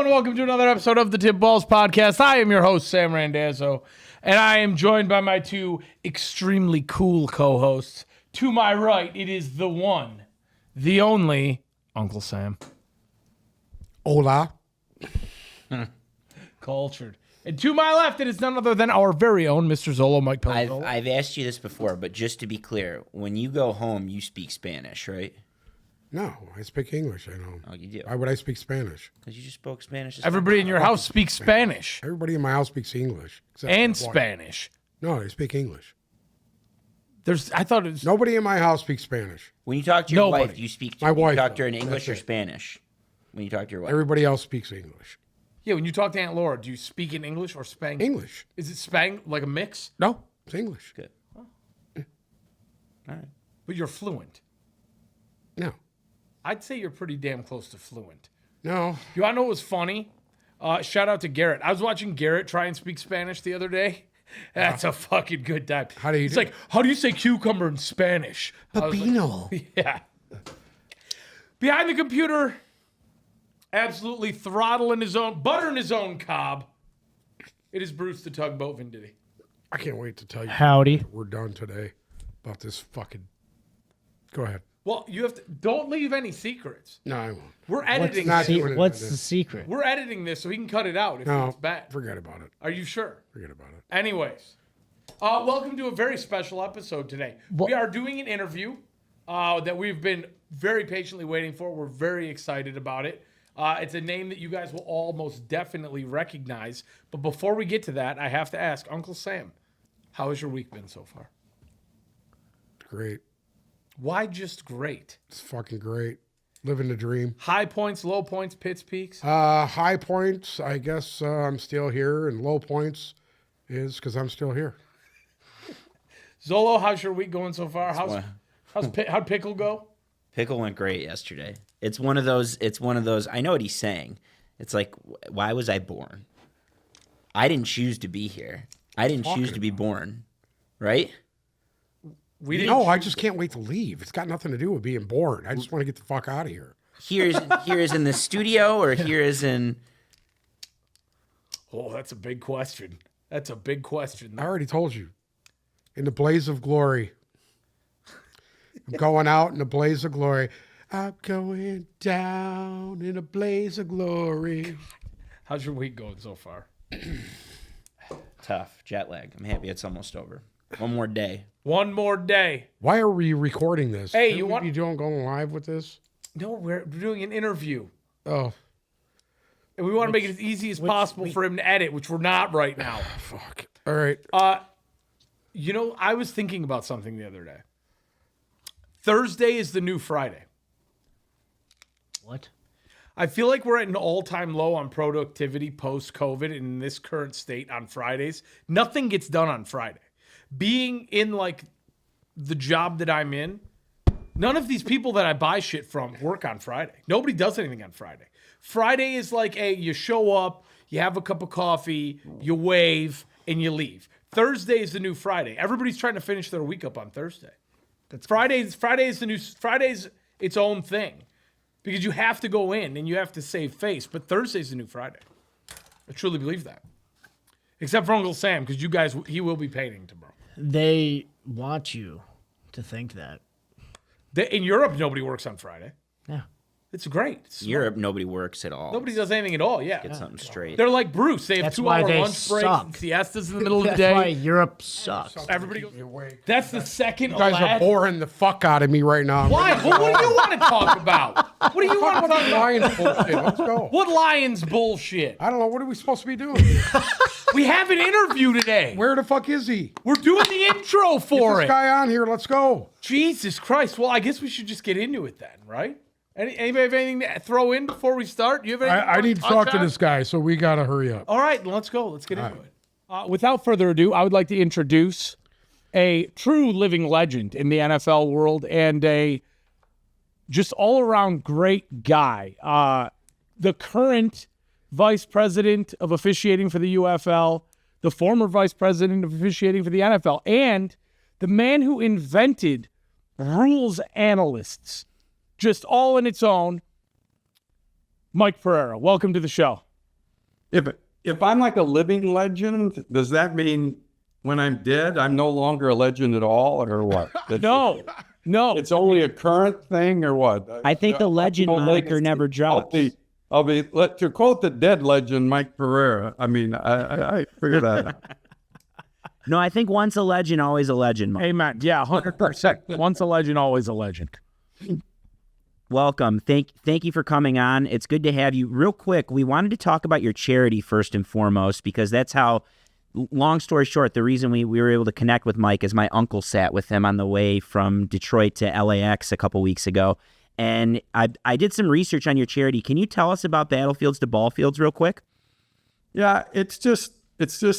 and welcome to another episode of the Tip Balls Podcast. I am your host, Sam Randazzo, and I am joined by my two extremely cool co-hosts. To my right, it is the one, the only, Uncle Sam. Hola. Cultured. And to my left, it is none other than our very own Mr. Zolo, Mike Pereira. I've asked you this before, but just to be clear, when you go home, you speak Spanish, right? No, I speak English. I know. Oh, you do? Why would I speak Spanish? Because you just spoke Spanish. Everybody in your house speaks Spanish. Everybody in my house speaks English. except And my wife. Spanish. No, they speak English. I thought it was... Nobody in my house speaks Spanish. When you talk to your Nobody. wife, you speak. My wife You talk to her in does. English or That's it. Spanish. When you talk to your wife. Everybody else speaks English. Yeah, when you talk to Aunt Laura, do you speak in English or Spanglish? English. Is it Spang, like a mix? No, it's English. Good. All right. But you're fluent. No. I'd say you're pretty damn close to fluent. No. You want to know what was funny? Shout out to Garrett. I was watching Garrett try and speak Spanish the other day. That's a fucking good time. How do you It's do like, how do you say cucumber in Spanish? I was Pepino. like, yeah. Behind the computer, absolutely buttering his own cob. It is Bruce the Tugboat Venditti. I can't wait to tell you. Howdy. We're done today about this fucking... Go ahead. Well, you have to, don't leave any secrets. No, I won't. We're editing not this. doing it. What's the secret? We're editing this so he can cut it out if No, it's bad. forget about it. Are you sure? Forget about it. Anyways, welcome to a very special episode today. We are doing an interview that we've been very patiently waiting for. We're very excited about it. It's a name that you guys will all most definitely recognize. But before we get to that, I have to ask, Uncle Sam, how has your week been so far? Great. Why just great? It's fucking great. Living the dream. High points, low points, pits, peaks? High points, I guess I'm still here, and low points is because I'm still here. Zolo, how's your week going so far? How'd Pickle go? Pickle went great yesterday. It's one of those. I know what he's saying. It's like, why was I born? I didn't choose to be here. I didn't choose to be born. Right? We didn't. No, I just can't wait to leave. It's got nothing to do with being bored. I just want to get the fuck out of here. Here is in the studio, or here is in. Oh, that's a big question. That's a big question. I already told you. In the blaze of glory. I'm going out in the blaze of glory. I'm going down in a blaze of glory. How's your week going so far? Tough jet lag. I'm happy it's almost over. One more day. One more day. Why are we recording this? Hey, Shouldn't you we want- be going live with this? No, we're doing an interview. Oh, And we want to make it as easy as possible for him to edit, which we're not right now. fuck. All right. You know, I was thinking about something the other day. Thursday is the new Friday. What? I feel like we're at an all-time low on productivity post-COVID in this current state on Fridays. Nothing gets done on Friday. Being in, like, the job that I'm in, none of these people that I buy shit from work on Friday. Nobody does anything on Friday. Friday is like, you show up, you have a cup of coffee, you wave, and you leave. Thursday is the new Friday. Everybody's trying to finish their week up on Thursday. Friday's its own thing. Because you have to go in and you have to save face. But Thursday's the new Friday. I truly believe that. Except for Uncle Sam, because you guys, he will be painting tomorrow. They want you to think that. In Europe, nobody works on Friday. Yeah. It's great. It's smart. Europe, nobody works at all. Nobody does anything at all, yeah. Get something straight. They're like Bruce. They have That's 2-hour why they lunch breaks suck. and siestas in the middle of the That's day. why Europe sucks. Everybody goes, Keep me awake. that's the second You guys are last. boring the fuck out of me right now. Why? What do you want to talk about? What do you want to talk about? Lions bullshit. Let's go. What Lions bullshit? I don't know. What are we supposed to be doing? We have an interview today. Where the fuck is he? We're doing the intro for This it. guy on here. Let's go. Jesus Christ. Well, I guess we should just get into it then, right? Anybody have anything to throw in before we start? Do you have anything I need to touch talk to on? this guy, so we got to hurry up. All right, let's go. Let's get into it. Without further ado, I would like to introduce a true living legend in the NFL world and a just all-around great guy. The current vice president of officiating for the UFL, the former vice president of officiating for the NFL, and the man who invented rules analysts, just all in its own, Mike Pereira. Welcome to the show. if I'm like a living legend, does that mean when I'm dead, I'm no longer a legend at all, or what? No. It's only a current thing, or what? I think the legend moniker never drops. I'll be to quote the dead legend Mike Pereira. I mean, I figured that out. No, I think once a legend, always a legend. Mike. Amen. Yeah, 100%. Once a legend, always a legend. Welcome. Thank you for coming on. It's good to have you. Real quick, we wanted to talk about your charity first and foremost, because that's how, long story short, the reason we were able to connect with Mike is my uncle sat with him on the way from Detroit to LAX a couple weeks ago. And I did some research on your charity. Can you tell us about Battlefields to Ballfields real quick? Yeah, it's just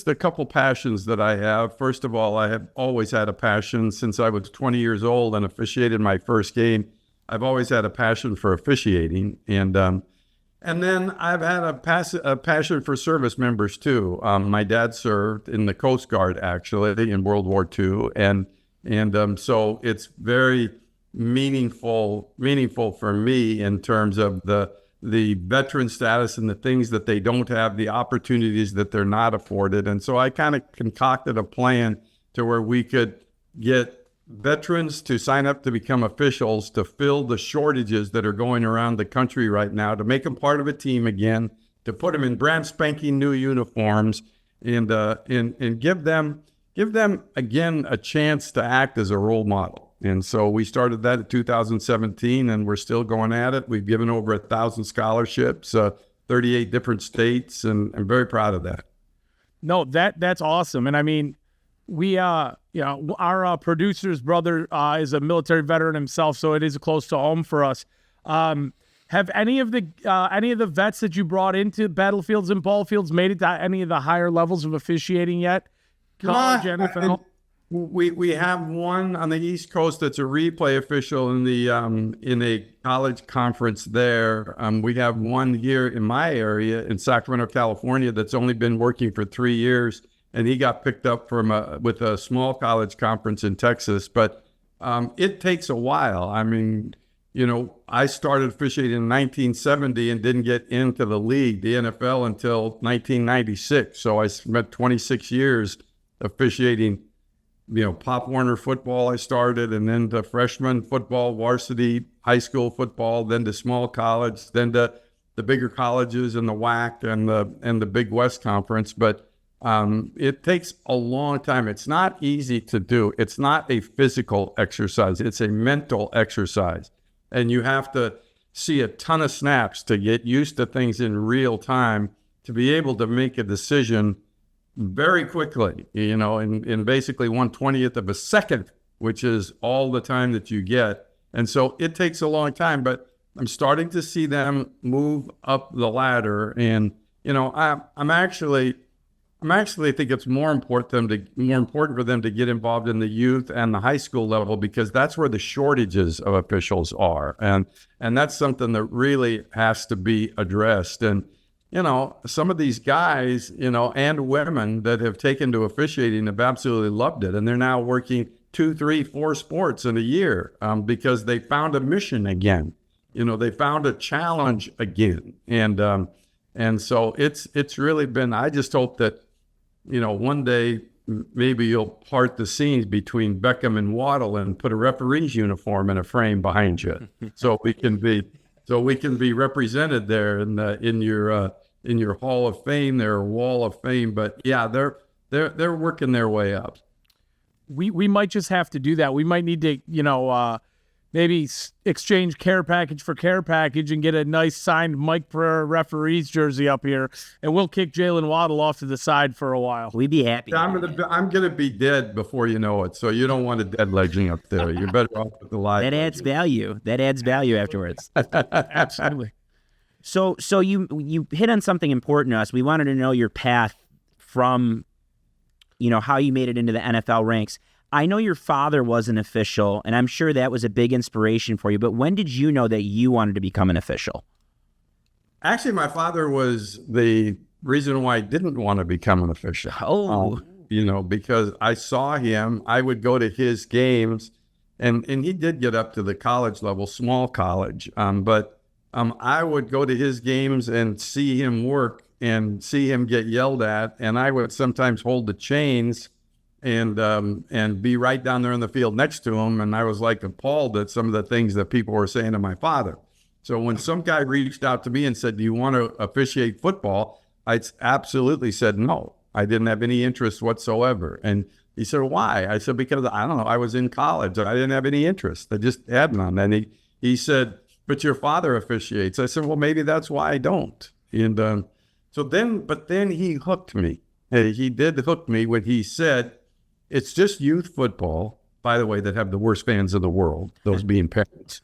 a couple passions that I have. First of all, I have always had a passion since I was 20 years old and officiated my first game. I've always had a passion for officiating, and then I've had a passion for service members too. My dad served in the Coast Guard actually in World War II, and so it's very meaningful for me in terms of the veteran status and the things that they don't have, the opportunities that they're not afforded. And so I kind of concocted a plan to where we could get veterans to sign up to become officials, to fill the shortages that are going around the country right now, to make them part of a team again, to put them in brand spanking new uniforms, and give them again a chance to act as a role model. And so we started that in 2017, and we're still going at it. We've given over 1,000 scholarships, 38 different states, and I'm very proud of that. No, that's awesome. And I mean, we, our producer's brother is a military veteran himself, so it is close to home for us. Have any of the vets that you brought into Battlefields and Ballfields made it to any of the higher levels of officiating yet? College, NFL? We have one on the East Coast that's a replay official in a college conference there. We have one here in my area in Sacramento, California, that's only been working for 3 years, and he got picked up with a small college conference in Texas. But it takes a while. I mean, I started officiating in 1970 and didn't get into the league, the NFL, until 1996. So I spent 26 years officiating. Pop Warner football I started, and then to freshman football, varsity, high school football, then to small college, then to the bigger colleges and the WAC and the Big West Conference. But it takes a long time. It's not easy to do. It's not a physical exercise. It's a mental exercise. And you have to see a ton of snaps to get used to things in real time, to be able to make a decision very quickly, in basically 1/20th of a second, which is all the time that you get. And so it takes a long time, but I'm starting to see them move up the ladder. And, I'm actually think it's more important for them to get involved in the youth and the high school level, because that's where the shortages of officials are. And that's something that really has to be addressed. And, some of these guys, and women that have taken to officiating have absolutely loved it. And they're now working 2, 3, 4 sports in a year because they found a mission again. They found a challenge again. And so it's really been, I just hope that, one day maybe you'll part the scenes between Beckham and Waddle and put a referee's uniform in a frame behind you so we can be represented there in your Hall of Fame, their Wall of Fame. But yeah, they're working their way up. We might just have to do that. We might need to maybe exchange care package for care package and get a nice signed Mike Pereira referee's jersey up here, and we'll kick Jalen Waddle off to the side for a while. We'd be happy. I'm gonna be dead before you know it, so you don't want a dead legend up there. You're better off with the live. That adds value. That adds value afterwards. Absolutely. So you hit on something important to us. We wanted to know your path from, how you made it into the NFL ranks. I know your father was an official, and I'm sure that was a big inspiration for you. But when did you know that you wanted to become an official? Actually, my father was the reason why I didn't want to become an official. Oh. Because I saw him. I would go to his games, and he did get up to the college level, small college. But I would go to his games and see him work and see him get yelled at, and I would sometimes hold the chains and be right down there in the field next to him, and I was like appalled at some of the things that people were saying to my father. So when some guy reached out to me and said, "Do you want to officiate football?" I absolutely said no. I didn't have any interest whatsoever. And he said, "Why?" I said, "Because I don't know. I was in college. I didn't have any interest. I just had none." And he said, "But your father officiates." I said, "Well, maybe that's why I don't." And but then he hooked me. He did hook me when he said, "It's just youth football," by the way, that have the worst fans in the world, those being parents.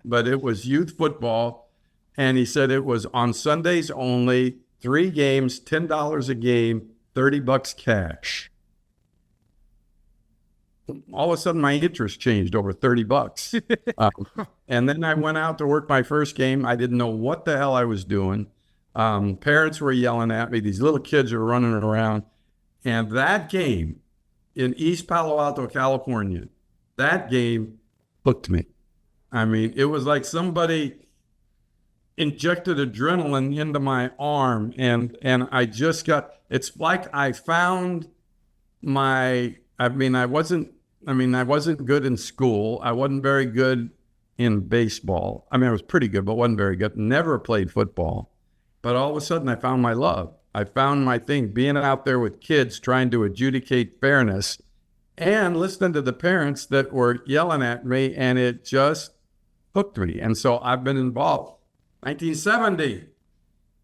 But it was youth football. And he said it was on Sundays only, 3 games, $10 a game, $30 cash. All of a sudden, my interest changed over $30. And then I went out to work my first game. I didn't know what the hell I was doing. Parents were yelling at me. These little kids were running around. And that game in East Palo Alto, California, that game hooked me. I mean, it was like somebody injected adrenaline into my arm, and I just got, it's like I found I wasn't good in school. I wasn't very good in baseball. I mean, I was pretty good, but wasn't very good. Never played football. But all of a sudden I found my love. I found my thing, being out there with kids, trying to adjudicate fairness and listening to the parents that were yelling at me, and it just hooked me. And so I've been involved. 1970.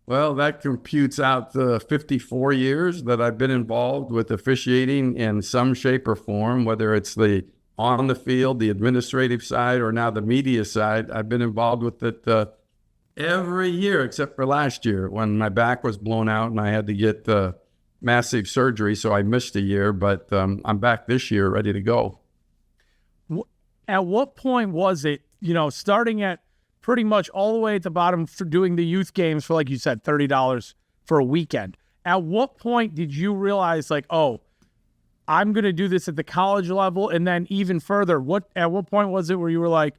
Well, that computes out the 54 years that I've been involved with officiating in some shape or form, whether it's the on the field, the administrative side, or now the media side. I've been involved with it every year except for last year when my back was blown out and I had to get massive surgery, so I missed a year. But I'm back this year, ready to go. At what point was it, starting at pretty much all the way at the bottom for doing the youth games for, like you said, $30 for a weekend? At what point did you realize, like, oh, I'm going to do this at the college level? And then even further, at what point was it where you were like,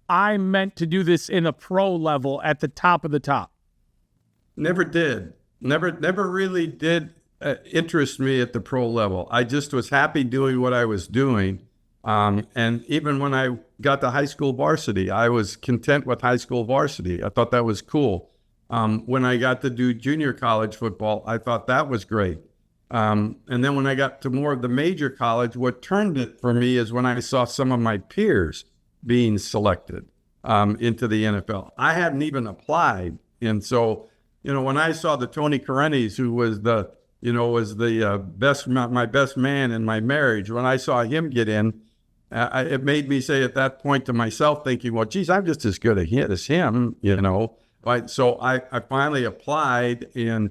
I meant to do this in a pro level at the top of the top? Never did. Never really did interest me at the pro level. I just was happy doing what I was doing. And even when I got to high school varsity, I was content with high school varsity. I thought that was cool. When I got to do junior college football, I thought that was great. And then when I got to more of the major college, what turned it for me is when I saw some of my peers being selected into the NFL. I hadn't even applied. And so, when I saw the Tony Karenis, who was my best man in my marriage, when I saw him get in, it made me say at that point to myself, thinking, well, geez, I'm just as good as him, So I finally applied, and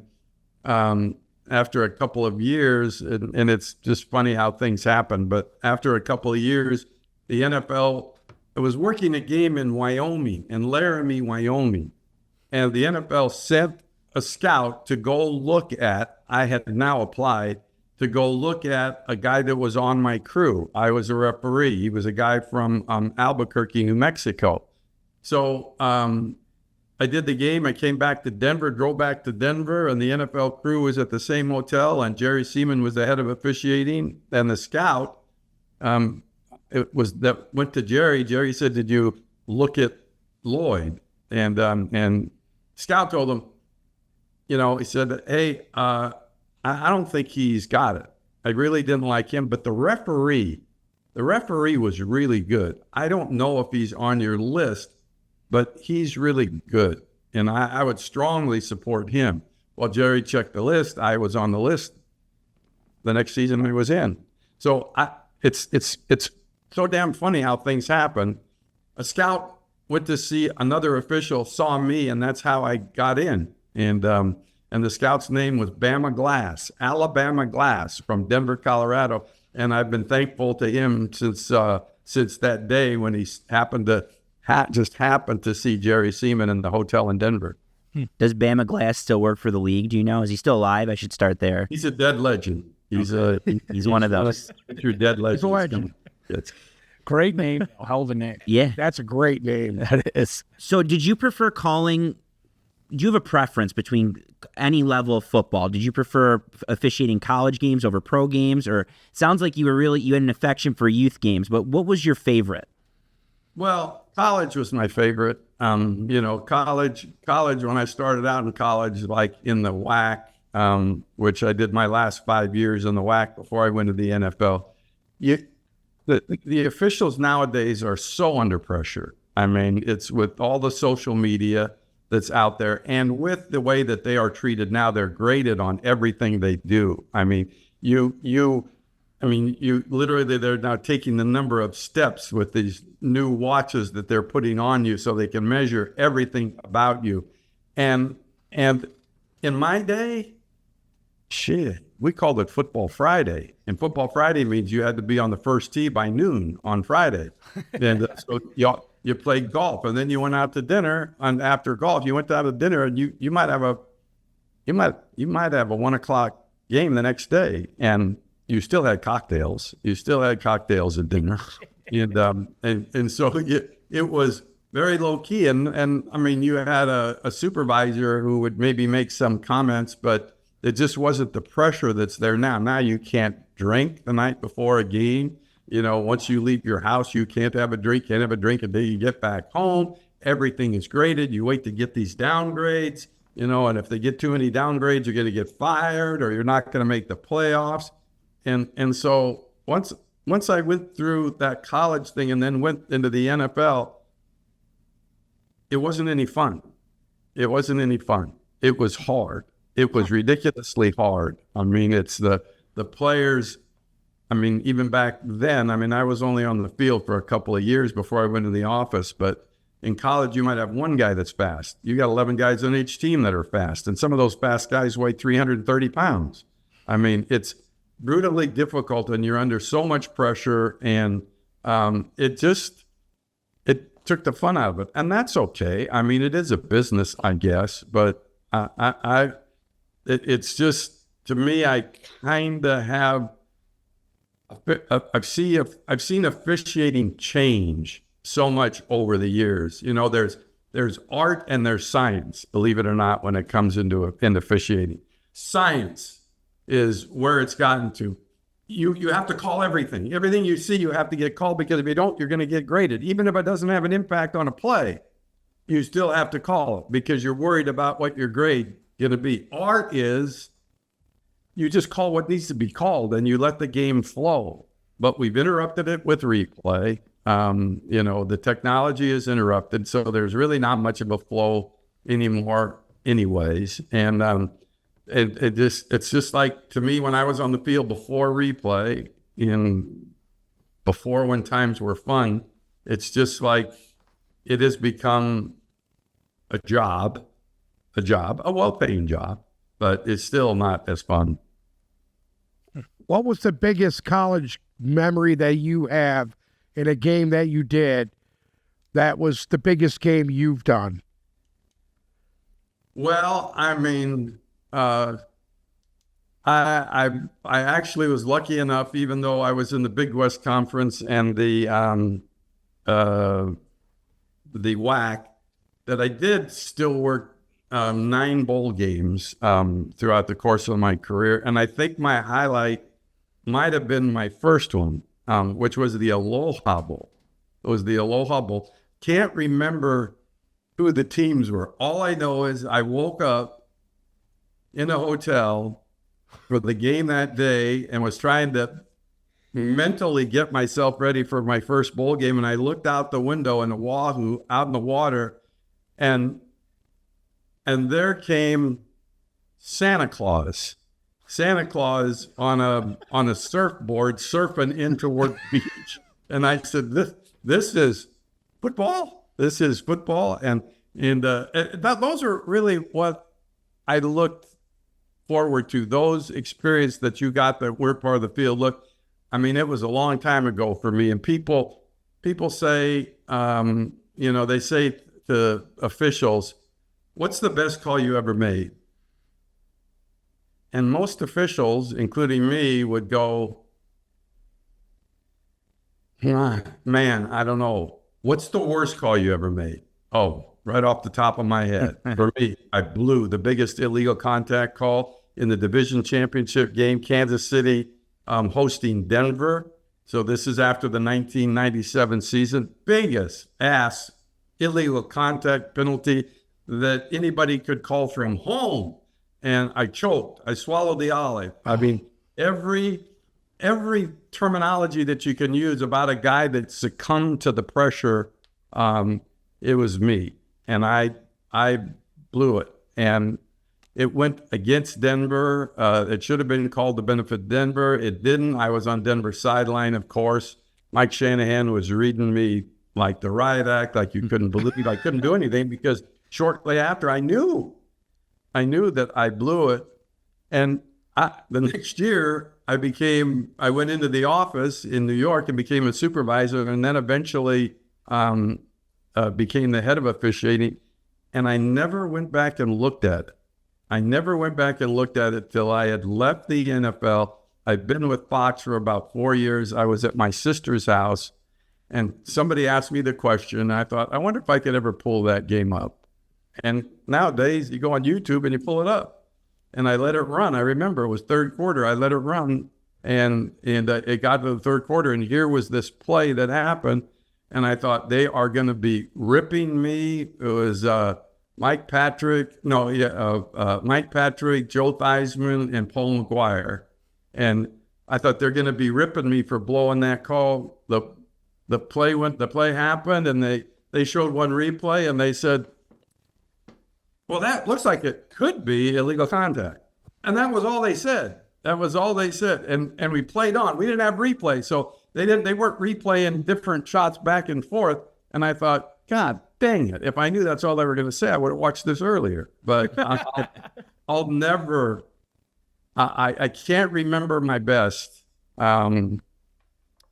after a couple of years, and it's just funny how things happen, but after a couple of years, the NFL, I was working a game in Wyoming, in Laramie, Wyoming, and the NFL sent a scout to go look at, I had now applied, to go look at a guy that was on my crew. I was a referee. He was a guy from Albuquerque, New Mexico. So I did the game. I came back to Denver, drove back to Denver, and the NFL crew was at the same hotel, and Jerry Seaman was the head of officiating. And the scout, went to Jerry. Jerry said, "Did you look at Lloyd?" And scout told him, he said, "Hey, I don't think he's got it. I really didn't like him, but the referee was really good. I don't know if he's on your list, but he's really good. And I would strongly support him." Well, Jerry checked the list. I was on the list the next season I was in. So it's so damn funny how things happen. A scout went to see another official, saw me, and that's how I got in. And the scout's name was Bama Glass, Alabama Glass, from Denver, Colorado. And I've been thankful to him since that day when he happened to see Jerry Seaman in the hotel in Denver. Does Bama Glass still work for the league? Do you know? Is he still alive? I should start there. He's a dead legend. He's one of those. True dead legend. He's a legend. Great name. Hell of a name. Yeah. That's a great name. That is. So did you prefer calling do you have a preference between any level of football? Did you prefer officiating college games over pro games, or sounds like you had an affection for youth games? But what was your favorite? Well, college was my favorite. College. When I started out in college, like in the WAC, which I did my last 5 years in the WAC before I went to the NFL. The officials nowadays are so under pressure. I mean, it's with all the social media that's out there, and with the way that they are treated now, they're graded on everything they do. I mean, you literally, they're now taking the number of steps with these new watches that they're putting on you so they can measure everything about you. And in my day, we called it Football Friday. And Football Friday means you had to be on the first tee by noon on Friday. And so you played golf, and then you went out to dinner. And after golf, you went out to dinner, and you might have a 1 o'clock game the next day, and you still had cocktails. You still had cocktails at dinner, and so it was very low key. And I mean, you had a supervisor who would maybe make some comments, but it just wasn't the pressure that's there now. Now you can't drink the night before a game. Once you leave your house, you can't have a drink until you get back home. Everything is graded. You wait to get these downgrades, and if they get too many downgrades, you're going to get fired or you're not going to make the playoffs. And so once I went through that college thing and then went into the NFL, it wasn't any fun. It was hard. It was ridiculously hard. I mean, it's the players. I mean, even back then, I was only on the field for a couple of years before I went to the office. But in college, you might have one guy that's fast. You got 11 guys on each team that are fast. And some of those fast guys weigh 330 pounds. I mean, it's brutally difficult, and you're under so much pressure. And it took the fun out of it. And that's okay. I mean, it is a business, I guess. But it's just, to me, I kind of have... I've seen officiating change so much over the years. There's art and there's science, believe it or not, when it comes into officiating. Science is where it's gotten to. You have to call everything. Everything you see, you have to get called, because if you don't, you're going to get graded. Even if it doesn't have an impact on a play, you still have to call it because you're worried about what your grade going to be. Art is, you just call what needs to be called and you let the game flow. But we've interrupted it with replay. The technology is interrupted, so there's really not much of a flow anymore anyways. And it's just like, to me, when I was on the field before replay, before when times were fun, it's just like it has become a job, a well-paying job, but it's still not as fun. What was the biggest college memory that you have in a game that you did that was the biggest game you've done? Well, I mean, I actually was lucky enough, even though I was in the Big West Conference and the WAC, that I did still work 9 bowl games throughout the course of my career. And I think my highlight might have been my first one, which was the Aloha Bowl. It was the Aloha Bowl. Can't remember who the teams were. All I know is I woke up in a hotel for the game that day and was trying to mentally get myself ready for my first bowl game. And I looked out the window in Oahu, out in the water, and there came Santa Claus on a surfboard surfing in toward the beach. And I said, this is football. This is football. And those are really what I looked forward to. Those experiences that you got that were part of the field. Look, I mean, it was a long time ago for me. And people say, they say to officials, what's the best call you ever made? And most officials, including me, would go, man, I don't know. What's the worst call you ever made? Oh, right off the top of my head. For me, I blew the biggest illegal contact call in the division championship game, Kansas City hosting Denver. So this is after the 1997 season. Biggest ass illegal contact penalty that anybody could call from home. And I choked. I swallowed the olive. I mean, every terminology that you can use about a guy that succumbed to the pressure, it was me. And I blew it. And it went against Denver. It should have been called to benefit Denver. It didn't. I was on Denver's sideline, of course. Mike Shanahan was reading me like the riot act, like you couldn't believe. I couldn't do anything because shortly after, I knew that I blew it. And the next year, I went into the office in New York and became a supervisor, and then eventually became the head of officiating. And I never went back and looked at it. I never went back and looked at it till I had left the NFL. I've been with Fox for about 4 years. I was at my sister's house, and somebody asked me the question. I thought, I wonder if I could ever pull that game up. And nowadays, you go on YouTube and you pull it up. And I let it run. I remember it was third quarter. I let it run, and it got to the third quarter, and here was this play that happened. And I thought, they are going to be ripping me. It was Mike Patrick, Joe Theismann, and Paul McGuire. And I thought they're going to be ripping me for blowing that call. The play happened, and they showed one replay, and they said, well, that looks like it could be illegal contact. And that was all they said. And we played on. We didn't have replay, so they weren't replaying different shots back and forth. And I thought, God dang it. If I knew that's all they were going to say, I would have watched this earlier. But I'll never, I can't remember my best. But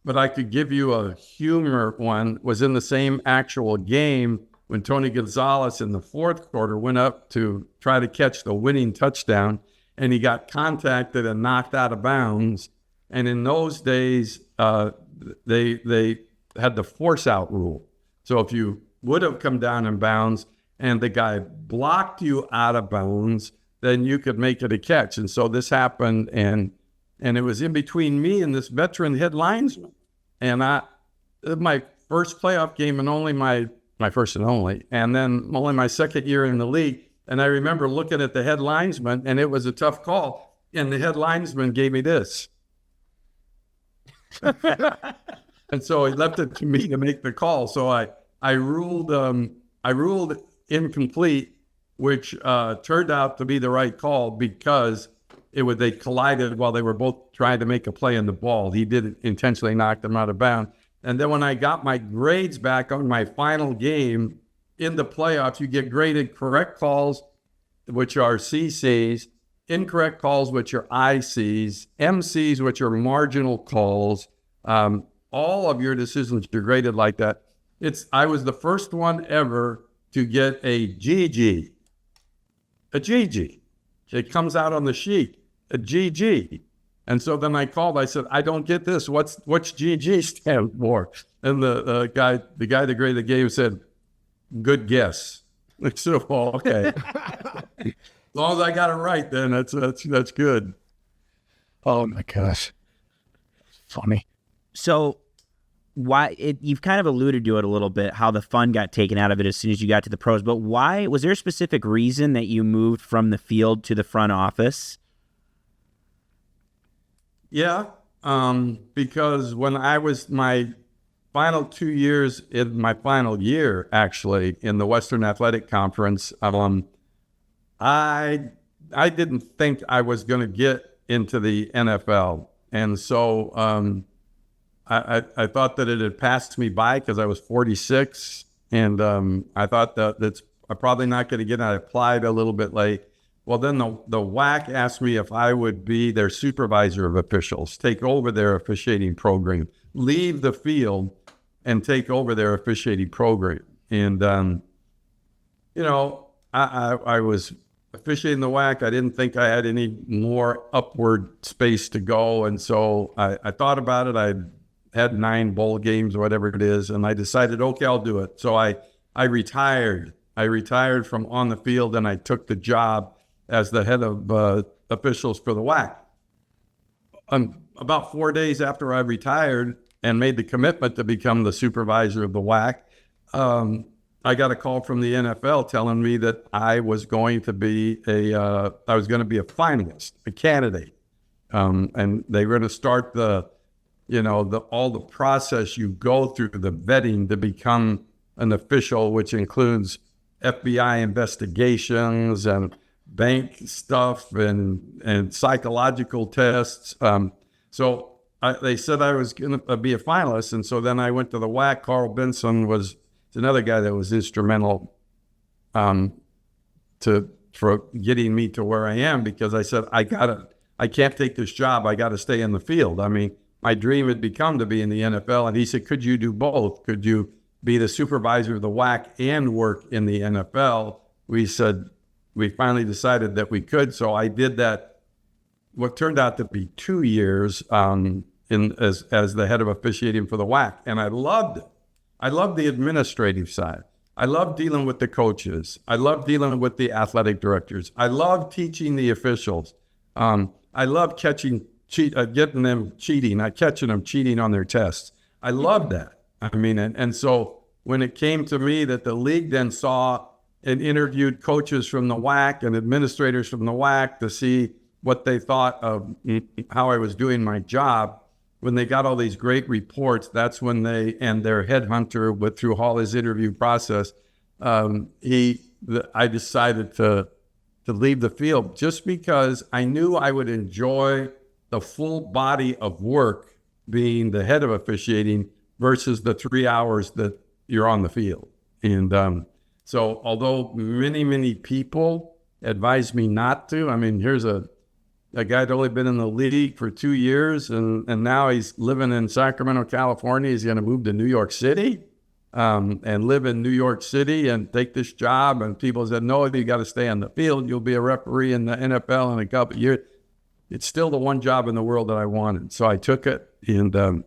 I could give you a humor one. Was in the same actual game when Tony Gonzalez in the fourth quarter went up to try to catch the winning touchdown, and he got contacted and knocked out of bounds. And in those days, they had the force out rule. So if you would have come down in bounds and the guy blocked you out of bounds, then you could make it a catch. And so this happened, and it was in between me and this veteran head linesman. And my first playoff game, and only my first and only, and then only my second year in the league. And I remember looking at the head linesman, and it was a tough call. And the head linesman gave me this. And so he left it to me to make the call. So I ruled incomplete, which turned out to be the right call because they collided while they were both trying to make a play on the ball. He didn't intentionally knock them out of bounds. And then when I got my grades back on my final game in the playoffs, you get graded correct calls, which are CCs, incorrect calls, which are ICs, MCs, which are marginal calls. All of your decisions are graded like that. I was the first one ever to get a GG. A GG. It comes out on the sheet. A GG. And so then I called. I said, I don't get this. What's GG stand for? And the guy that graded the game said, good guess. I said, well, okay. As long as I got it right, then that's good. Oh my gosh, funny. So you've kind of alluded to it a little bit, how the fun got taken out of it as soon as you got to the pros. But why was there a specific reason that you moved from the field to the front office? Yeah, because when I was my final 2 years, in my final year, actually, in the Western Athletic Conference, I didn't think I was going to get into the NFL. And so I thought that it had passed me by because I was 46. And I thought that's I'm probably not going to get it. I applied a little bit late. Well, then the WAC asked me if I would be their supervisor of officials, take over their officiating program, leave the field and take over their officiating program. And, I was officiating the WAC. I didn't think I had any more upward space to go. And so I thought about it. I had 9 bowl games or whatever it is. And I decided, okay, I'll do it. So I retired I retired from on the field and I took the job as the head of officials for the WAC. About 4 days after I retired and made the commitment to become the supervisor of the WAC, I got a call from the NFL telling me that I was going to be a finalist, a candidate, and they were going to start all the process you go through, the vetting to become an official, which includes FBI investigations and bank stuff and psychological tests. They said I was going to be a finalist, and so then I went to the WAC. Carl Benson was another guy that was instrumental for getting me to where I am, because I said I can't take this job. I got to stay in the field. I mean, my dream had become to be in the NFL, and he said, "Could you do both? Could you be the supervisor of the WAC and work in the NFL?" We said we finally decided that we could, so I did that. What turned out to be 2 years as the head of officiating for the WAC, and I loved it. I loved the administrative side. I loved dealing with the coaches. I loved dealing with the athletic directors. I loved teaching the officials. I loved getting them cheating, catching them cheating on their tests. I loved that. I mean, and so when it came to me that the league then saw and interviewed coaches from the WAC and administrators from the WAC to see what they thought of how I was doing my job, when they got all these great reports, that's when their headhunter went through all his interview process. I decided to leave the field just because I knew I would enjoy the full body of work being the head of officiating versus the 3 hours that you're on the field. And so although many, many people advised me not to, I mean, here's a guy that only been in the league for 2 years, and now he's living in Sacramento, California. He's going to move to New York City and live in New York City and take this job. And people said, "No, you got to stay on the field. You'll be a referee in the NFL in a couple of years." It's still the one job in the world that I wanted. So I took it, and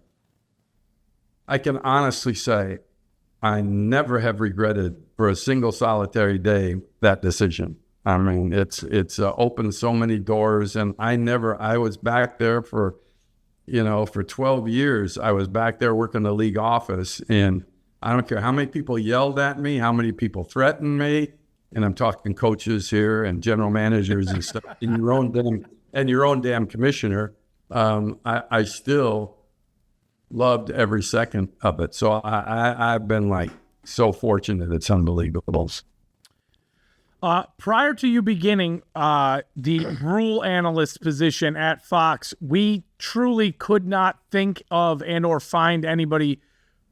I can honestly say I never have regretted for a single solitary day that decision. I mean, it's opened so many doors, and I was back there for 12 years. I was back there working the league office, and I don't care how many people yelled at me, how many people threatened me, and I'm talking coaches here and general managers and stuff, and your own damn commissioner. I still loved every second of it. So I've been so fortunate. It's unbelievable. Prior to you beginning the rule analyst position at Fox, we truly could not think of and or find anybody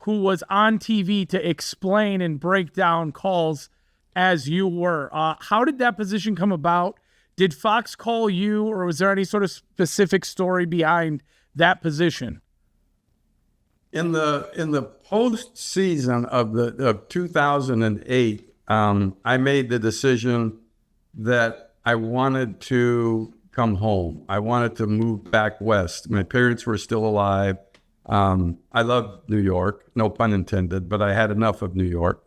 who was on TV to explain and break down calls as you were. How did that position come about? Did Fox call you, or was there any sort of specific story behind that position? In the postseason of 2008, I made the decision that I wanted to come home. I wanted to move back west. My parents were still alive. I loved New York, no pun intended, but I had enough of New York.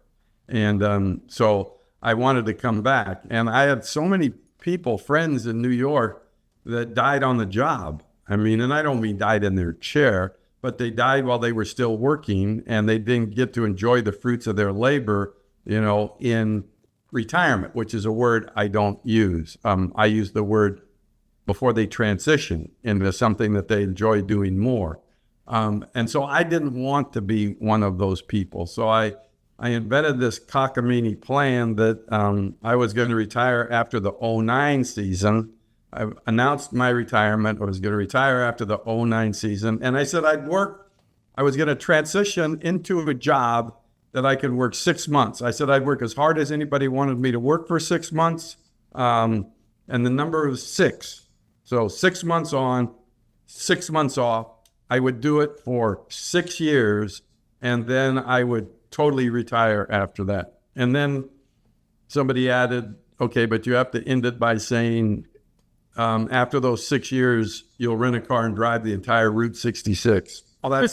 And so I wanted to come back. And I had so many people, friends in New York, that died on the job. I mean, and I don't mean died in their chair, but they died while they were still working, and they didn't get to enjoy the fruits of their labor, in retirement, which is a word I don't use. I use the word before they transition into something that they enjoy doing more. And so I didn't want to be one of those people. So I invented this cockamamie plan that I was going to retire after the 2009 season. I announced my retirement. I was going to retire after the 2009 season. And I said I was going to transition into a job that I could work 6 months. I said I'd work as hard as anybody wanted me to work for 6 months. And the number was 6. So 6 months on, 6 months off. I would do it for 6 years, and then I would totally retire after that. And then somebody added, okay, but you have to end it by saying, after those 6 years, you'll rent a car and drive the entire Route 66. Oh, that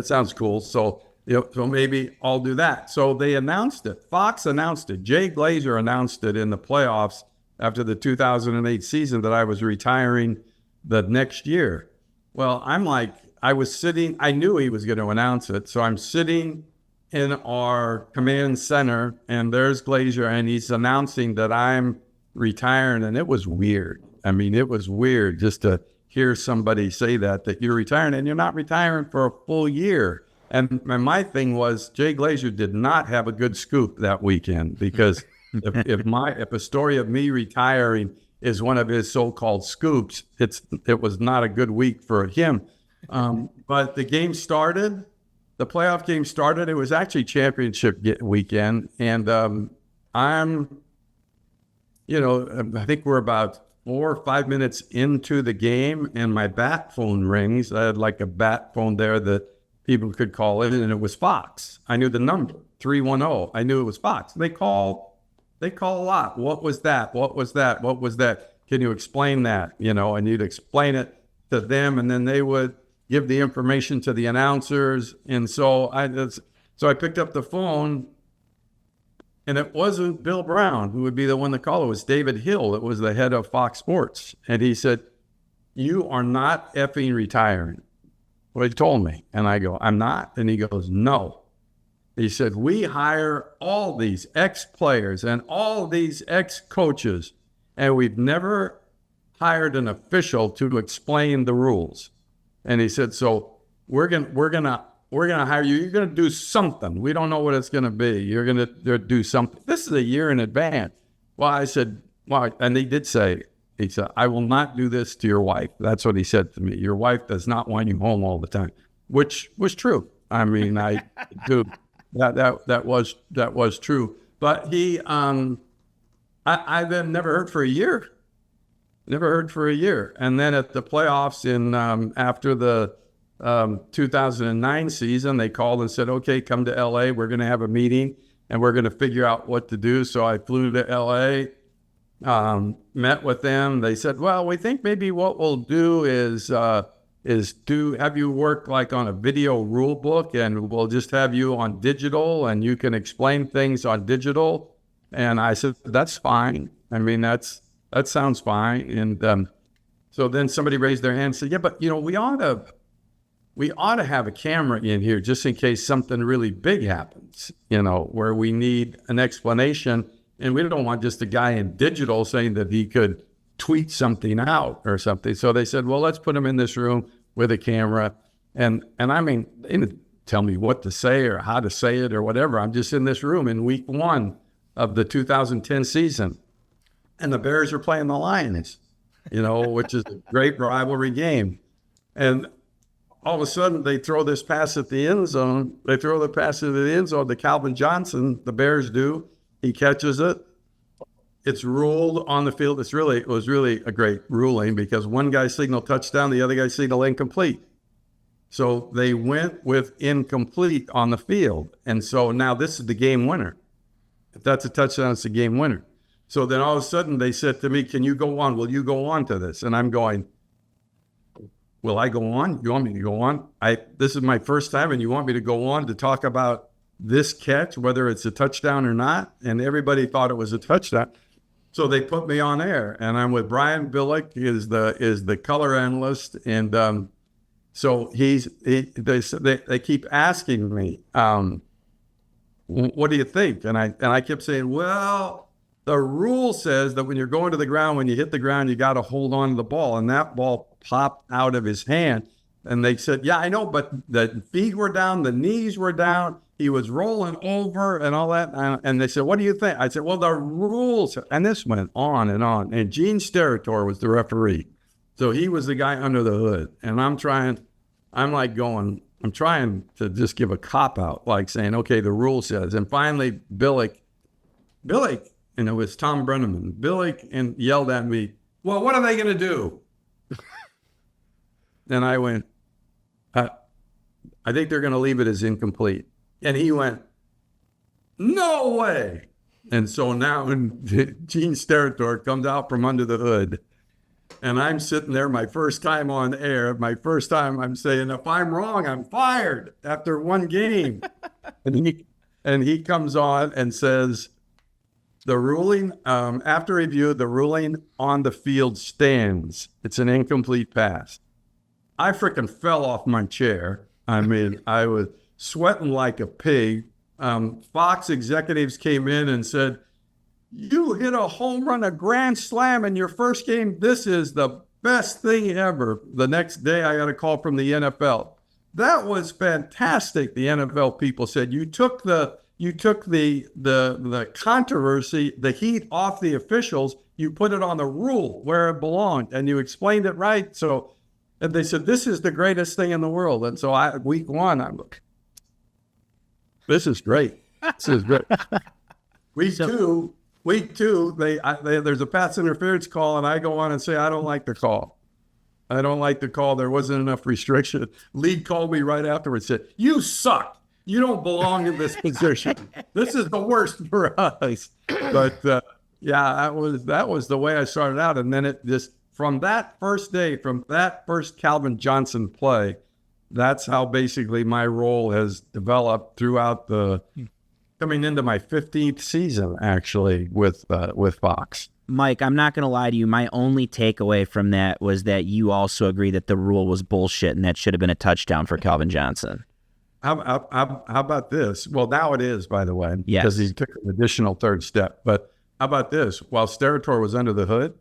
sounds cool. So So maybe I'll do that. So they announced it. Fox announced it. Jay Glazer announced it in the playoffs after the 2008 season that I was retiring the next year. Well, I was sitting, I knew he was going to announce it. So I'm sitting in our command center, and there's Glazer, and he's announcing that I'm retiring. And it was weird. I mean, it was weird just to hear somebody say that you're retiring, and you're not retiring for a full year. And my thing was, Jay Glazer did not have a good scoop that weekend, because if a story of me retiring is one of his so-called scoops, it was not a good week for him. But the game started, the playoff game started. It was actually championship weekend, and I think we're about 4 or 5 minutes into the game, and my bat phone rings. I had like a bat phone there that people could call in, and it was Fox. I knew the number, 310. I knew it was Fox. They call a lot. What was that? What was that? What was that? Can you explain that? And you'd explain it to them, and then they would give the information to the announcers. And so I picked up the phone, and it wasn't Bill Brown who would be the one to call. It was David Hill. It was the head of Fox Sports. And he said, "You are not effing retiring." Well, he told me. And I go, "I'm not?" And he goes, "No." He said, "We hire all these ex-players and all these ex-coaches, and we've never hired an official to explain the rules." And he said, "So we're gonna hire you. You're gonna do something. We don't know what it's gonna be. You're gonna do something. This is a year in advance." Well, I said, "Well," and he did say, he said, "I will not do this to your wife." That's what he said to me. "Your wife does not want you home all the time," which was true. I mean, that was true. But he, I then never heard for a year. Never heard for a year. And then at the playoffs after the 2009 season, they called and said, "Okay, come to LA. We're going to have a meeting, and we're going to figure out what to do." So I flew to LA, met with them. They said, "Well, we think maybe what we'll do is have you work like on a video rule book, and we'll just have you on digital, and you can explain things on digital." And I said, "That's fine. I mean, that sounds fine." And so then somebody raised their hand and said, "Yeah, but we ought to have a camera in here just in case something really big happens, where we need an explanation. And we don't want just a guy in digital saying that he could tweet something out or something." So they said, "Well, let's put him in this room with a camera." And I mean, they didn't tell me what to say or how to say it or whatever. I'm just in this room in week 1 of the 2010 season. And the Bears are playing the Lions, which is a great rivalry game. And all of a sudden, they throw this pass at the end zone. They throw the pass at the end zone to Calvin Johnson. The Bears do. He catches it. It's ruled on the field. It was really a great ruling, because one guy signaled touchdown, the other guy signaled incomplete. So they went with incomplete on the field. And so now this is the game winner. If that's a touchdown, it's a game winner. So then all of a sudden they said to me, "Can you go on? Will you go on to this?" And I'm going, "Will I go on? You want me to go on? This is my first time, and you want me to go on to talk about this catch, whether it's a touchdown or not?" And everybody thought it was a touchdown. So they put me on air, and I'm with Brian Billick, is the color analyst. And so they keep asking me, "What do you think?" And I kept saying, "Well, the rule says that when you're going to the ground, when you hit the ground, you got to hold on to the ball." And that ball popped out of his hand. And they said, "Yeah, I know, but the feet were down, the knees were down, he was rolling over and all that." And they said, "What do you think?" I said, "Well, the rules." And this went on. And Gene Steratore was the referee. So he was the guy under the hood. And I'm trying to just give a cop out, like saying, "Okay, the rule says." And finally, Billick, and it was Tom Brenneman, Billick, and yelled at me, "Well, what are they going to do?" And I went, "I think they're going to leave it as incomplete." And he went, "No way." And so now when Gene Steratore comes out from under the hood, And I'm sitting there, my first time on air, my first time I'm saying, if I'm wrong, I'm fired after one game. and he comes on and says, the ruling, after review, the ruling on the field stands. It's an incomplete pass. I freaking fell off my chair. I mean, I was sweating like a pig. Fox executives came in and said, you hit a home run, a grand slam in your first game. This is the best thing ever. The next day, I got a call from the NFL. That was fantastic. The NFL people said, you took the controversy, the heat off the officials. You put it on the rule where it belonged, and you explained it right. So, and they said, this is the greatest thing in the world. And so week one, I'm like, this is great. This is great. Week two, there's a pass interference call, and I go on and say, I don't like the call. I don't like the call. There wasn't enough restriction. League called me right afterwards, said, you suck. You don't belong in this position. This is the worst for us. But yeah, that was the way I started out. And then it just, from that first day, from that first Calvin Johnson play, that's how basically my role has developed throughout coming into my 15th season, actually, with Fox. Mike, I'm not going to lie to you. My only takeaway from that was that you also agree that the rule was bullshit and that should have been a touchdown for Calvin Johnson. How about this? Well, now it is, by the way, yes, because he took an additional third step. But how about this? While Steratore was under the hood,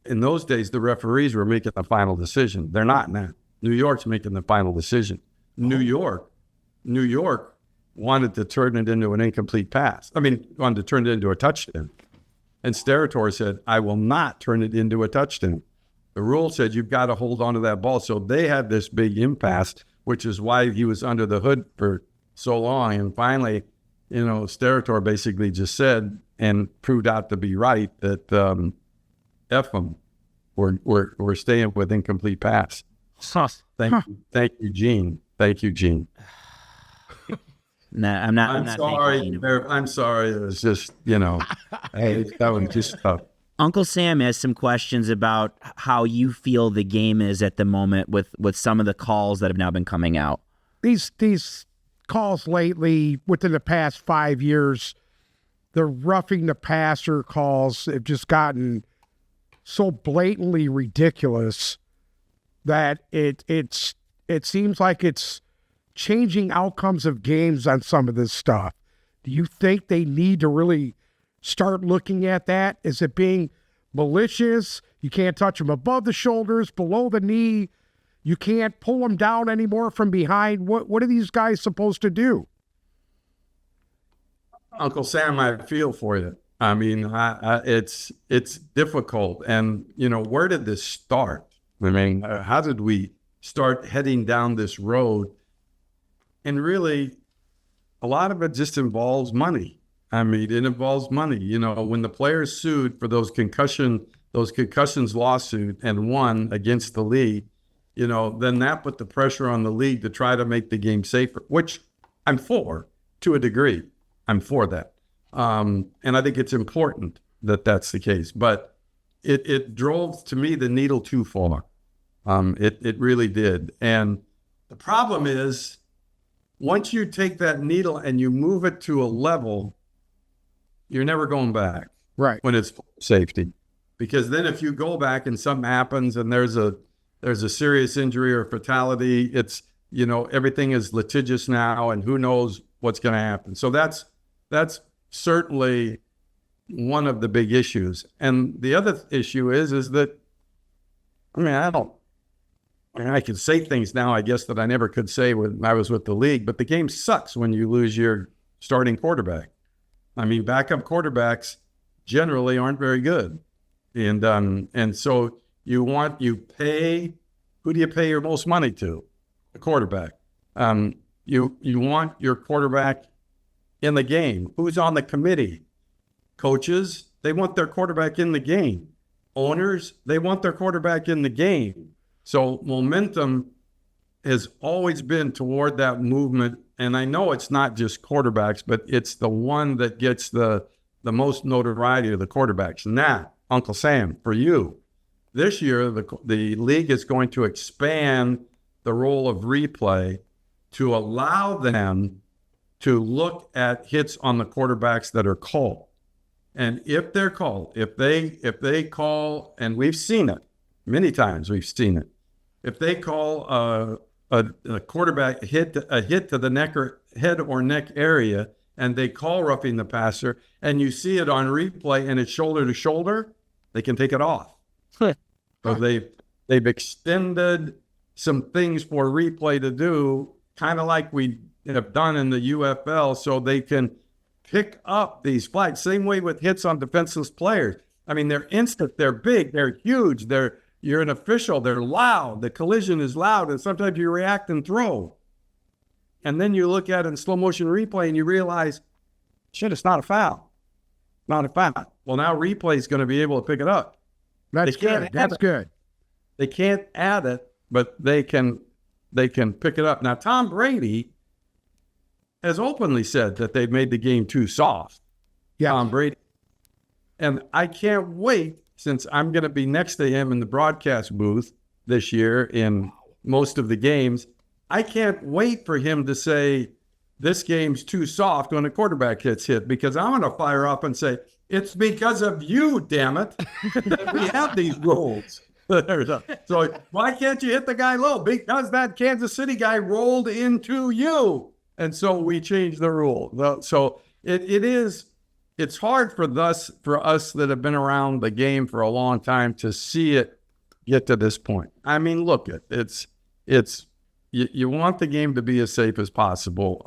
in those days, the referees were making the final decision. They're not now. New York's making the final decision. New York wanted to turn it into an incomplete pass. Wanted to turn it into a touchdown. And Steratore said, I will not turn it into a touchdown. The rule said you've got to hold on to that ball. So they had this big impasse, which is why he was under the hood for so long. And finally, Steratore basically just said, and proved out to be right, that F them. We're staying with incomplete pass. Thank you, Gene. Thank you, Gene. No, I'm not. I'm sorry. I'm sorry. It was just, hey, that was just tough. Uncle Sam has some questions about how you feel the game is at the moment with some of the calls that have now been coming out. These calls lately, within the past 5 years, the roughing the passer calls have just gotten so blatantly ridiculous that it seems like it's changing outcomes of games on some of this stuff. Do you think they need to really start looking at that? Is it being malicious? You can't touch them above the shoulders, below the knee. You can't pull them down anymore from behind. What are these guys supposed to do? Uncle Sam, I feel for you. It's difficult. And, where did this start? How did we start heading down this road? And really, a lot of it just involves money. It involves money. When the players sued for those concussions lawsuit and won against the league, then that put the pressure on the league to try to make the game safer, which I'm for to a degree. I'm for that. And I think it's important that that's the case. But it drove, to me, the needle too far. It really did. And the problem is, once you take that needle and you move it to a level, you're never going back. Right. When it's safety. Because then if you go back and something happens and there's a serious injury or fatality, it's, everything is litigious now and who knows what's going to happen. So that's certainly one of the big issues. And the other issue is that, I can say things now, I guess, that I never could say when I was with the league, but the game sucks when you lose your starting quarterback. Backup quarterbacks generally aren't very good. And so who do you pay your most money to? The quarterback. You want your quarterback in the game. Who's on the committee? Coaches, they want their quarterback in the game. Owners, they want their quarterback in the game. So momentum has always been toward that movement. And I know it's not just quarterbacks, but it's the one that gets the most notoriety of the quarterbacks. Now, Uncle Sam, for you, this year, the league is going to expand the role of replay to allow them to look at hits on the quarterbacks that are called. And if they're called, if they call, and we've seen it many times, we've seen it. If they call a quarterback a hit to the neck or head or neck area, and they call roughing the passer, and you see it on replay and it's shoulder to shoulder, they can take it off. So they've extended some things for replay to do, kind of like we have done in the UFL, so they can pick up these flags. Same way with hits on defenseless players. I mean, they're instant, they're big, they're huge, you're an official, they're loud, the collision is loud, and sometimes you react and throw. And then you look at it in slow motion replay and you realize, shit, it's not a foul. Not a foul. Well, now replay is going to be able to pick it up. That's good. That's good. They can't add it, but they can pick it up. Now, Tom Brady has openly said that they've made the game too soft. Yeah. Tom Brady. And I can't wait, since I'm going to be next to him in the broadcast booth this year in most of the games. I can't wait for him to say, this game's too soft when a quarterback gets hit, because I'm going to fire up and say, it's because of you, damn it, that we have these rules. So why can't you hit the guy low? Because that Kansas City guy rolled into you. And so we changed the rule. So it's hard for us that have been around the game for a long time to see it get to this point. I mean, look, you want the game to be as safe as possible.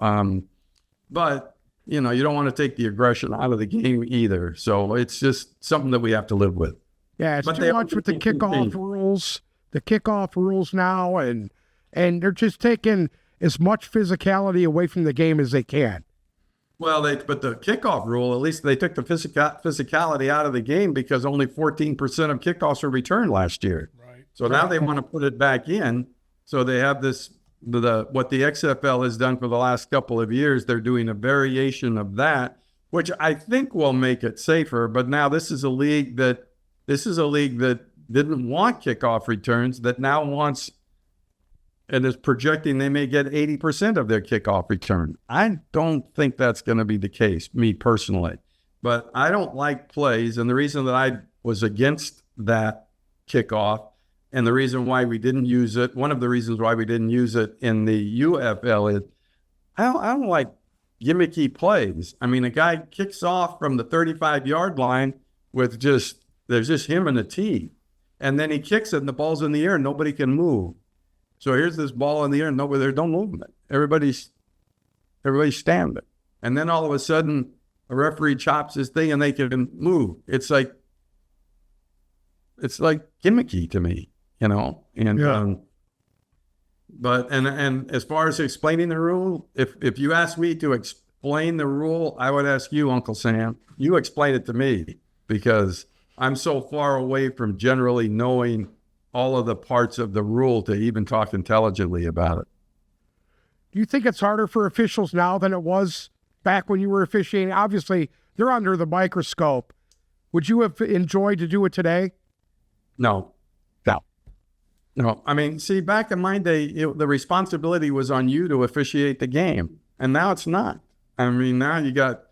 But you don't want to take the aggression out of the game either. So it's just something that we have to live with. Yeah, it's too much with the kickoff rules. The kickoff rules now, and they're just taking as much physicality away from the game as they can. Well, but the kickoff rule, at least they took the physicality out of the game, because only 14% of kickoffs were returned last year. Right. So now they want to put it back in. So they have what the XFL has done for the last couple of years. They're doing a variation of that, which I think will make it safer. But now this is a league that didn't want kickoff returns, that now wants and is projecting they may get 80% of their kickoff return. I don't think that's going to be the case, me personally. But I don't like plays, and the reason that I was against that kickoff, and the reason why we didn't use it, one of the reasons why we didn't use it in the UFL is I don't like gimmicky plays. I mean, a guy kicks off from the 35-yard line with there's just him and a tee. And then he kicks it and the ball's in the air and nobody can move. So here's this ball in the air and nobody there, don't move it. Everybody's standing. And then all of a sudden, a referee chops his thing and they can move. It's like gimmicky to me, And yeah. But as far as explaining the rule, if you ask me to explain the rule, I would ask you, Uncle Sam. You explain it to me, because I'm so far away from generally knowing all of the parts of the rule to even talk intelligently about it. Do you think it's harder for officials now than it was back when you were officiating? Obviously, they're under the microscope. Would you have enjoyed to do it today? No. I mean, see, back in my day, the responsibility was on you to officiate the game, and now it's not. I mean, now you got,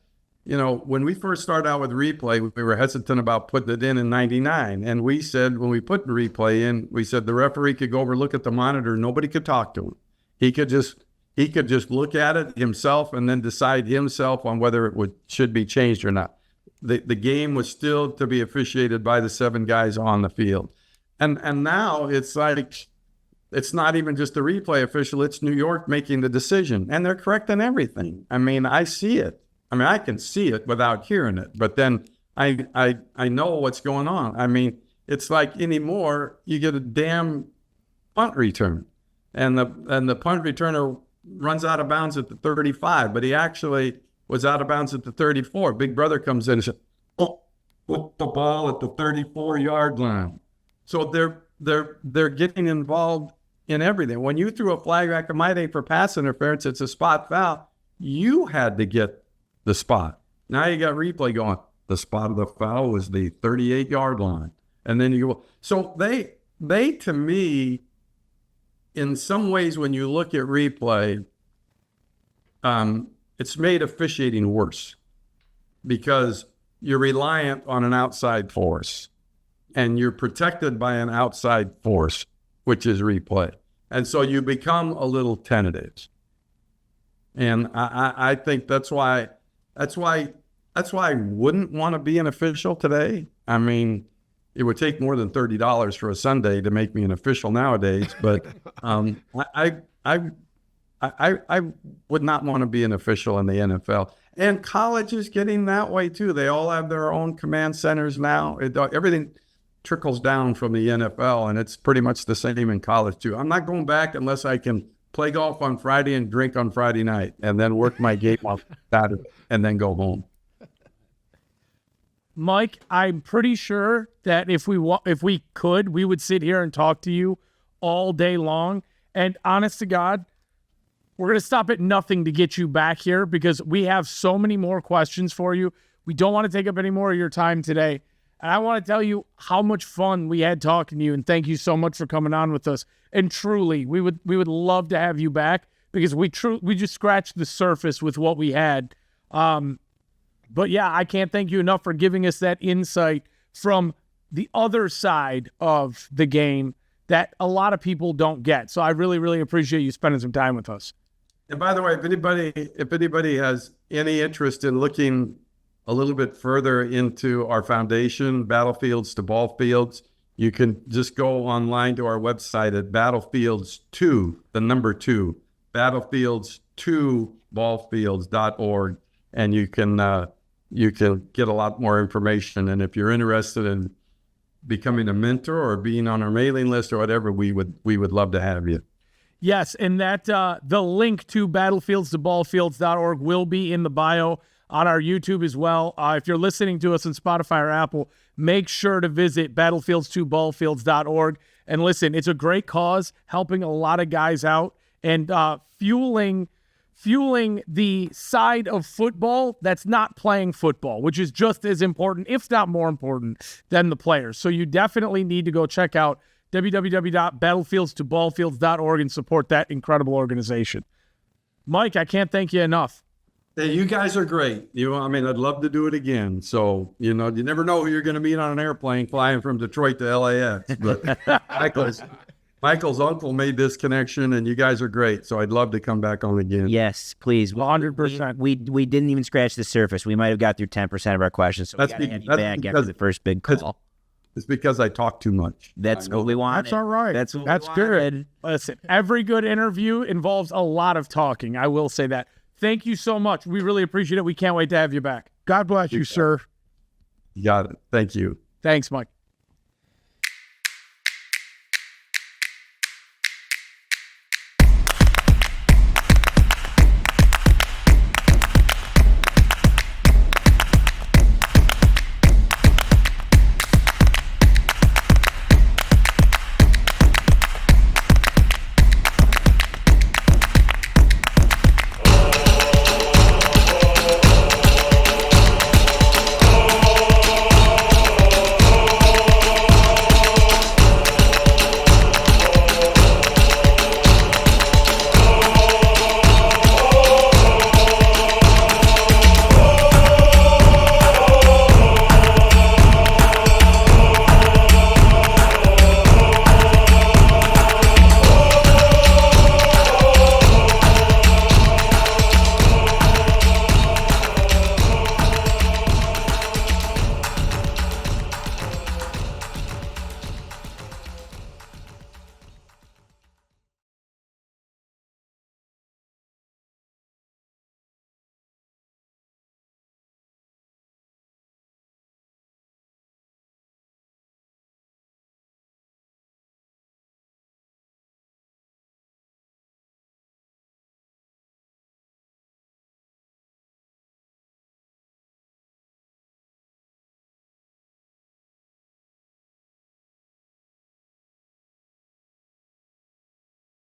when we first started out with replay, we were hesitant about putting it in 99. And we said, when we put the replay in, we said the referee could go over, look at the monitor. Nobody could talk to him. He could just look at it himself and then decide himself on whether it should be changed or not. The game was still to be officiated by the 7 guys on the field. And now it's like, it's not even just the replay official, it's New York making the decision. And they're correcting everything. I mean, I see it. I mean, I can see it without hearing it, but then I know what's going on. I mean, it's like anymore, you get a damn punt return, and the punt returner runs out of bounds at the 35, but he actually was out of bounds at the 34. Big brother comes in and says, "Oh, put the ball at the 34-yard line." So they're getting involved in everything. When you threw a flag back in my day for pass interference, it's a spot foul. You had to get the spot. Now you got replay going, the spot of the foul was the 38-yard line. and then you go. So they to me, in some ways, when you look at replay, it's made officiating worse because you're reliant on an outside force and you're protected by an outside force, which is replay. And so you become a little tentative. And I think that's why I wouldn't want to be an official today. I mean, it would take more than $30 for a Sunday to make me an official nowadays, but I would not want to be an official in the NFL. And college is getting that way too. They all have their own command centers now. Everything trickles down from the NFL, and it's pretty much the same in college too. I'm not going back unless I can play golf on Friday and drink on Friday night, and then work my game on Saturday, and then go home. Mike, I'm pretty sure that if we could, we would sit here and talk to you all day long. And honest to God, we're going to stop at nothing to get you back here because we have so many more questions for you. We don't want to take up any more of your time today. And I want to tell you how much fun we had talking to you, and thank you so much for coming on with us. And truly, we would love to have you back because we just scratched the surface with what we had. But yeah, I can't thank you enough for giving us that insight from the other side of the game that a lot of people don't get. So I really, really appreciate you spending some time with us. And by the way, if anybody has any interest in looking a little bit further into our foundation, Battlefields to Ballfields, you can just go online to our website at Battlefields2, the number 2, Battlefields2Ballfields.org, and you can get a lot more information. And if you're interested in becoming a mentor or being on our mailing list or whatever, we would love to have you. Yes, and that the link to Battlefields to Ballfields.org will be in the bio on our YouTube as well. If you're listening to us on Spotify or Apple, make sure to visit Battlefields2Ballfields.org. And listen, it's a great cause, helping a lot of guys out and fueling the side of football that's not playing football, which is just as important, if not more important, than the players. So you definitely need to go check out www.battlefieldstoballfields.org and support that incredible organization. Mike, I can't thank you enough. Hey, you guys are great. I'd love to do it again. So, you never know who you're going to meet on an airplane flying from Detroit to LAX. But Michael's uncle made this connection, and you guys are great. So I'd love to come back on again. Yes, please. 100%. We didn't even scratch the surface. We might have got through 10% of our questions. So we got to have you back after the first big call. It's because I talk too much. That's what we want. That's all right. That's good. Listen, every good interview involves a lot of talking. I will say that. Thank you so much. We really appreciate it. We can't wait to have you back. God bless you, sir. You got it. Thank you. Thanks, Mike.